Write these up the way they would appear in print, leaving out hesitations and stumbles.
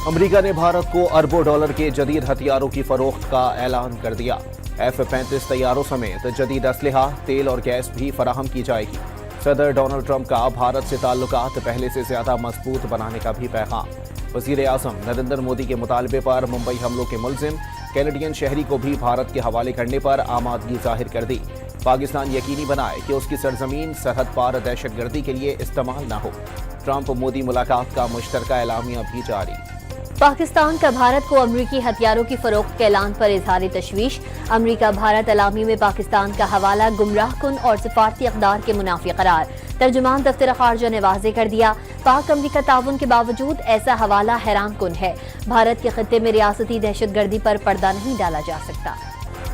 امریکہ نے بھارت کو اربوں ڈالر کے جدید ہتھیاروں کی فروخت کا اعلان کر دیا۔ F-35 طیاروں سمیت جدید اسلحہ، تیل اور گیس بھی فراہم کی جائے گی۔ صدر ڈونلڈ ٹرمپ کا بھارت سے تعلقات پہلے سے زیادہ مضبوط بنانے کا بھی پیغام۔ وزیر اعظم نریندر مودی کے مطالبے پر ممبئی حملوں کے ملزم کینیڈین شہری کو بھی بھارت کے حوالے کرنے پر آمادگی ظاہر کر دی۔ پاکستان یقینی بنائے کہ اس کی سرزمین سرحد پار دہشت گردی کے لیے استعمال نہ ہو۔ ٹرمپ مودی ملاقات کا مشترکہ اعلامیہ بھی جاری۔ پاکستان کا بھارت کو امریکی ہتھیاروں کی فروخت کے اعلان پر اظہار تشویش۔ امریکہ بھارت اعلامیہ میں پاکستان کا حوالہ گمراہ کن اور سفارتی اقدار کے منافی قرار۔ ترجمان دفتر خارجہ نے واضح کر دیا، پاک امریکہ تعاون کے باوجود ایسا حوالہ حیران کن ہے۔ بھارت کے خطے میں ریاستی دہشت گردی پر پردہ نہیں ڈالا جا سکتا۔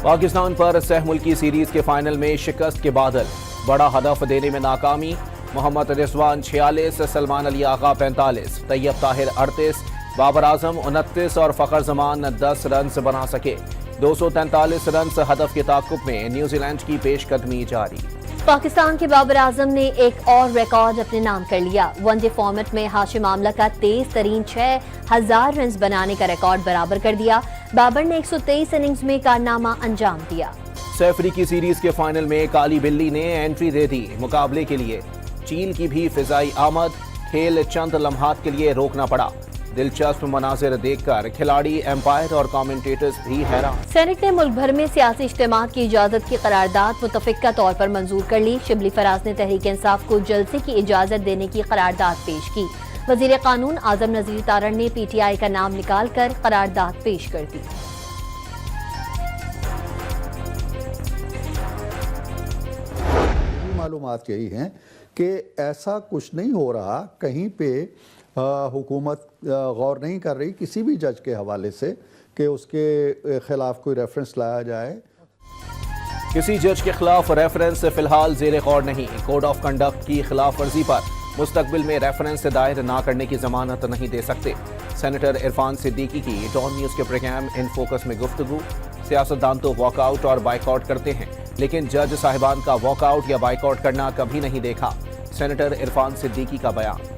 پاکستان پر سہ ملکی سیریز کے فائنل میں شکست کے بادل، بڑا ہدف دینے میں ناکامی۔ محمد رضوان 46، سلمان علی آغا 45، طیب طاہر 38، بابر اعظم 29 اور فخر زمان 10 رنز بنا سکے۔ 243 رنز ہدف کے تعاقب میں نیوزی لینڈ کی پیش قدمی جاری۔ پاکستان کے بابر اعظم نے ایک اور ریکارڈ اپنے نام کر لیا۔ ون ڈے فارمیٹ میں ہاشم آملہ کا تیز ترین 6000 رنز بنانے کا ریکارڈ برابر کر دیا۔ بابر نے 123 اننگز میں کارنامہ انجام دیا۔ سہ افریقی سیریز کے فائنل میں کالی بلی نے انٹری دے دی۔ مقابلے کے لیے چیل کی بھی فضائی آمد، کھیل چند لمحات کے لیے روکنا پڑا۔ دلچسپ مناظر دیکھ کر کھلاڑی، امپائر اور کامنٹیٹرز بھی حیران۔ سینیٹ نے ملک بھر میں سیاسی اجتماعات کی اجازت کی قرارداد متفقہ طور پر منظور کر لی۔ شبلی فراز نے تحریک انصاف کو جلسے کی اجازت دینے کی قرارداد پیش کی۔ وزیر قانون اعظم نذیر تارڑ نے پی ٹی آئی کا نام نکال کر قرارداد پیش کر دی۔ معلومات یہی ہیں کہ ایسا کچھ نہیں ہو رہا، کہیں پہ حکومت غور نہیں کر رہی کسی بھی جج کے حوالے سے کہ اس کے خلاف کوئی ریفرنس لایا جائے۔ کسی جج کے خلاف ریفرنس فی الحال زیر غور نہیں۔ کوڈ آف کنڈکٹ کی خلاف ورزی پر مستقبل میں ریفرنس دائر نہ کرنے کی ضمانت نہیں دے سکتے۔ سینیٹر عرفان صدیقی کی ڈان نیوز کے پروگرام ان فوکس میں گفتگو۔ سیاستدان تو واک آؤٹ اور بائیک آؤٹ کرتے ہیں، لیکن جج صاحبان کا واک آؤٹ یا بائیک آؤٹ کرنا کبھی نہیں دیکھا۔ سینیٹر عرفان صدیقی کا بیان۔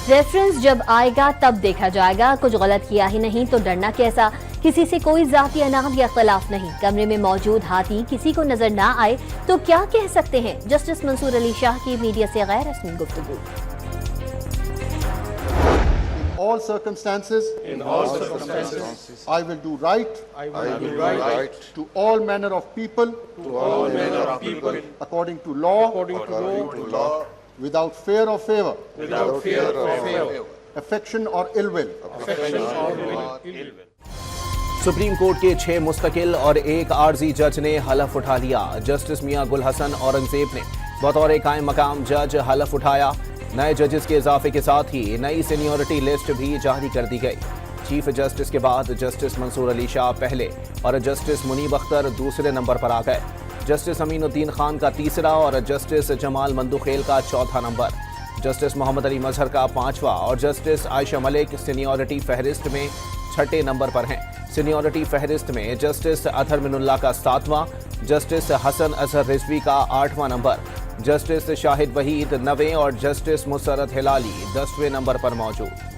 ریفرنس جب آئے گا تب دیکھا جائے گا، کچھ غلط کیا ہی نہیں تو ڈرنا کیسا؟ کسی سے کوئی ذاتی اناج یا اختلاف نہیں۔ کمرے میں موجود ہاتھی کسی کو نظر نہ آئے تو کیا کہہ سکتے ہیں؟ جسٹس منصور علی شاہ کی میڈیا سے غیر رسمی گفتگو۔ all circumstances, I will do right to all manner of people, according to law, without fear or favor, affection or ill will. Supreme court کے 6 مستقل اور ایک عارضی جج نے حلف اٹھا لیا۔ جسٹس میاں گل حسن اورنگزیب نے بطور قائم مقام جج حلف اٹھایا۔ نئے ججز کے اضافے کے ساتھ ہی نئی سینیورٹی لسٹ بھی جاری کر دی گئی۔ چیف جسٹس کے بعد جسٹس منصور علی شاہ پہلے اور جسٹس منیب اختر دوسرے نمبر پر آ گئے۔ جسٹس امین الدین خان کا تیسرا اور جسٹس جمال مندوخیل کا چوتھا نمبر، جسٹس محمد علی مظہر کا 5واں اور جسٹس عائشہ ملک سینیورٹی فہرست میں 6 نمبر پر ہیں۔ سینیورٹی فہرست میں جسٹس اطہر من اللہ کا 7واں، جسٹس حسن اظہر رضوی کا 8واں نمبر، جسٹس شاہد وحید 9ویں اور جسٹس مسرت ہلالی 10ویں نمبر پر موجود۔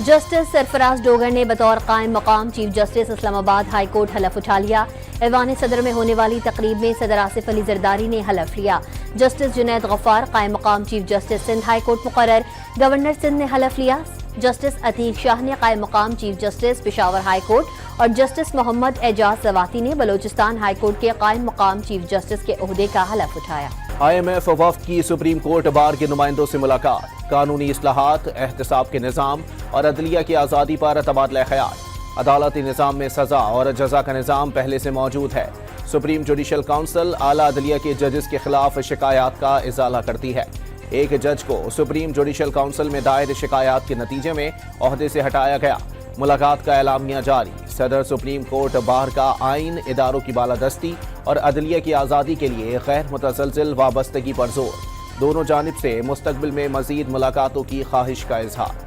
جسٹس سرفراز ڈوگر نے بطور قائم مقام چیف جسٹس اسلام آباد ہائی کورٹ حلف اٹھا لیا۔ ایوان صدر میں ہونے والی تقریب میں صدر آصف علی زرداری نے حلف لیا۔ جسٹس جنید غفار قائم مقام chief justice Sindh high court مقرر۔ گورنر سندھ نے حلف لیا۔ جسٹس عتیق شاہ نے قائم مقام chief justice Peshawar high court اور جسٹس محمد اعجاز سواتی نے بلوچستان ہائی کورٹ کے قائم مقام چیف جسٹس کے عہدے کا حلف اٹھایا۔ IMF وفد کی سپریم کورٹ بار کے نمائندوں سے ملاقات۔ قانونی اصلاحات، احتساب کے نظام اور عدلیہ کی آزادی پر تبادلہ خیال۔ عدالتی نظام میں سزا اور جزا کا نظام پہلے سے موجود ہے۔ سپریم جوڈیشل کونسل اعلیٰ عدلیہ کے ججز کے خلاف شکایات کا ازالہ کرتی ہے۔ ایک جج کو سپریم جوڈیشل کونسل میں دائر شکایات کے نتیجے میں عہدے سے ہٹایا گیا۔ ملاقات کا اعلامیہ جاری۔ صدر سپریم کورٹ بار کا آئین، اداروں کی بالادستی اور عدلیہ کی آزادی کے لیے غیر متزلزل وابستگی پر زور۔ دونوں جانب سے مستقبل میں مزید ملاقاتوں کی خواہش کا اظہار۔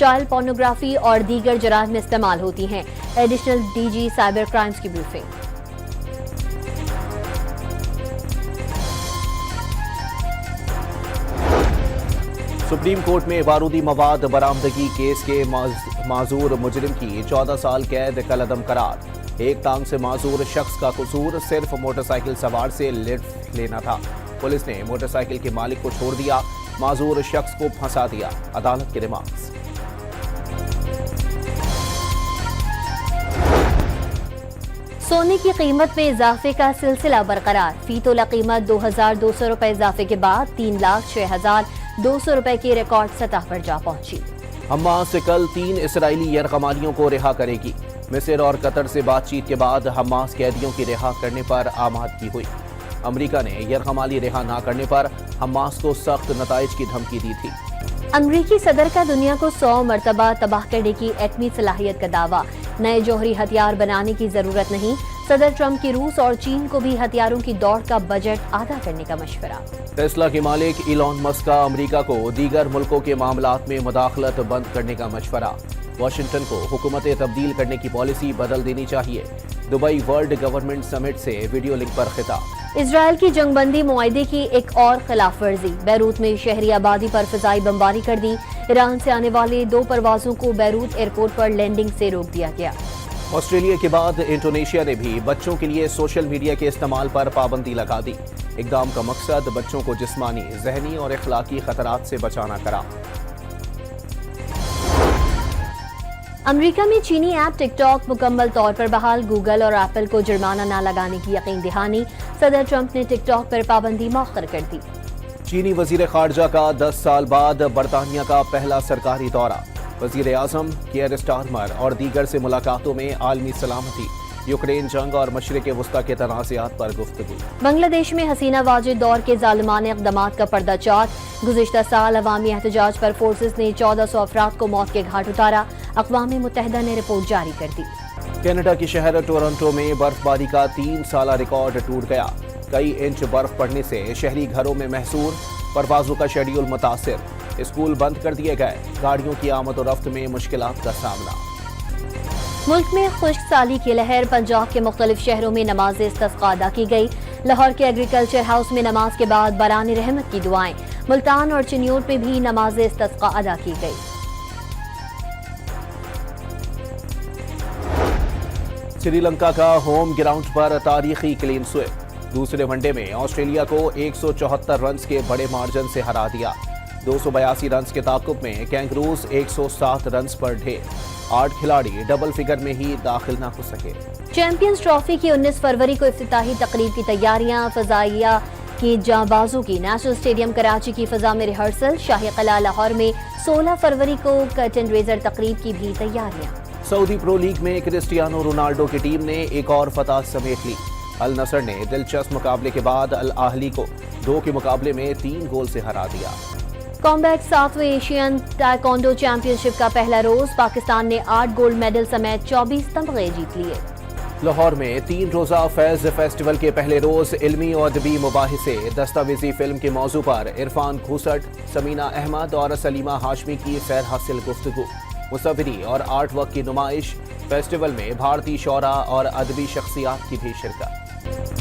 چائلڈ پورنوگرافی اور دیگر جرائم میں استعمال ہوتی ہیں۔ Additional D G cyber crimes کی بریفنگ۔ سپریم کورٹ میں بارودی مواد برآمدگی کیس کے معذور مجرم کی 14 سال قید کالعدم قرار۔ ایک ٹانگ سے معذور شخص کا قصور صرف موٹر سائیکل سوار سے لفٹ لینا تھا۔ پولیس نے موٹر سائیکل کے مالک کو چھوڑ دیا، معذور شخص کو پھنسا دیا۔ عدالت کے ریمارکس۔ سونے کی قیمت میں اضافے کا سلسلہ برقرار۔ فی تولہ قیمت 2200 روپے اضافے کے بعد 3,06,200 روپے کی ریکارڈ سطح پر جا پہنچی۔ حماس کل 3 اسرائیلی یرغمالیوں کو رہا کرے گی۔ مصر اور قطر سے بات چیت کے بعد حماس قیدیوں کی رہا کرنے پر آمادگی ہوئی۔ امریکہ نے یرغمالی رہا نہ کرنے پر حماس کو سخت نتائج کی دھمکی دی تھی۔ امریکی صدر کا دنیا کو 100 مرتبہ تباہ کرنے کی ایٹمی صلاحیت کا دعویٰ۔ نئے جوہری ہتھیار بنانے کی ضرورت نہیں۔ صدر ٹرمپ کی روس اور چین کو بھی ہتھیاروں کی دوڑ کا بجٹ آدھا کرنے کا مشورہ۔ ٹیسلا کے مالک ایلون مسک کا امریکہ کو دیگر ملکوں کے معاملات میں مداخلت بند کرنے کا مشورہ۔ واشنگٹن کو حکومت تبدیل کرنے کی پالیسی بدل دینی چاہیے۔ دبئی ورلڈ گورنمنٹ سمٹ سے ویڈیو لنک پر خطاب۔ اسرائیل کی جنگ بندی معاہدے کی ایک اور خلاف ورزی۔ بیروت میں شہری آبادی پر فضائی بمباری کر دی۔ ایران سے آنے والے 2 پروازوں کو بیروت ایئرپورٹ پر لینڈنگ سے روک دیا گیا۔ آسٹریلیا کے بعد انڈونیشیا نے بھی بچوں کے لیے سوشل میڈیا کے استعمال پر پابندی لگا دی۔ اقدام کا مقصد بچوں کو جسمانی، ذہنی اور اخلاقی خطرات سے بچانا کرا۔ امریکہ میں چینی ایپ ٹک ٹاک مکمل طور پر بحال۔ گوگل اور ایپل کو جرمانہ نہ لگانے کی یقین دہانی۔ صدر ٹرمپ نے ٹک ٹاک پر پابندی مؤخر کر دی۔ چینی وزیر خارجہ کا 10 سال بعد برطانیہ کا پہلا سرکاری دورہ۔ وزیر اعظم کیئر اسٹارمر اور دیگر سے ملاقاتوں میں عالمی سلامتی، یوکرین جنگ اور مشرق وسطیٰ کے تنازعات پر گفتگو۔ بنگلہ دیش میں حسینہ واجد دور کے ظالمانہ اقدامات کا پردہ چاک۔ گزشتہ سال عوامی احتجاج پر فورسز نے 1400 افراد کو موت کے گھاٹ اتارا۔ اقوام متحدہ نے رپورٹ جاری کر دی۔ کینیڈا کے شہر ٹورنٹو میں برف باری کا 3 سالہ ریکارڈ ٹوٹ گیا۔ کئی انچ برف پڑنے سے شہری گھروں میں محصور، پروازوں کا شیڈیول متاثر، اسکول بند کر دیے گئے، گاڑیوں کی آمد و رفت میں مشکلات کا سامنا۔ ملک میں خشک سالی کی لہر۔ پنجاب کے مختلف شہروں میں نماز استسقاء ادا کی گئی۔ لاہور کے ایگریکلچر ہاؤس میں نماز کے بعد باران رحمت کی دعائیں۔ ملتان اور چنیوٹ میں بھی نماز استسقاء ادا کی گئی۔ سری لنکا کا ہوم گراؤنڈ پر تاریخی کلین سویپ۔ دوسرے ون ڈے میں آسٹریلیا کو 174 رنز کے بڑے مارجن سے ہرا دیا۔ 282 رنز کے تعاقب میں کینگروز 107 رنز پر ڈھیر۔ 8 کھلاڑی ڈبل فگر میں ہی داخل نہ ہو سکے۔ چیمپئنز ٹرافی کی 19 فروری کو افتتاحی تقریب کی تیاریاں۔ فضائیہ کی جاں بازوں کی نیشنل اسٹیڈیم کراچی کی فضا میں ریہرسل۔ شاہی قلعہ لاہور میں 16 فروری کو کرٹن ریزر تقریب کی بھی تیاریاں۔ سعودی پرو لیگ میں کرسٹیانو رونالڈو کی ٹیم نے ایک اور فتح سمیٹ لی۔ النصر نے دلچسپ مقابلے کے بعد الاہلی کو 2 کے مقابلے میں 3 گول سے ہرا دیا۔ کامبیٹ 7ویں ایشین تائیکوانڈو چیمپئن شپ کا پہلا روز۔ پاکستان نے 8 گولڈ میڈل سمیت 24 تمغے جیت لیے۔ لاہور میں 3 روزہ فیض فیسٹیول کے پہلے روز علمی و ادبی مباحثے۔ دستاویزی فلم کے موضوع پر عرفان کھوسٹ، سمینہ احمد اور سلیمہ ہاشمی کی سیر حاصل گفتگو۔ مصوری اور آرٹ ورک کی نمائش۔ فیسٹیول میں بھارتی شعراء اور ادبی شخصیات کی بھی شرکت۔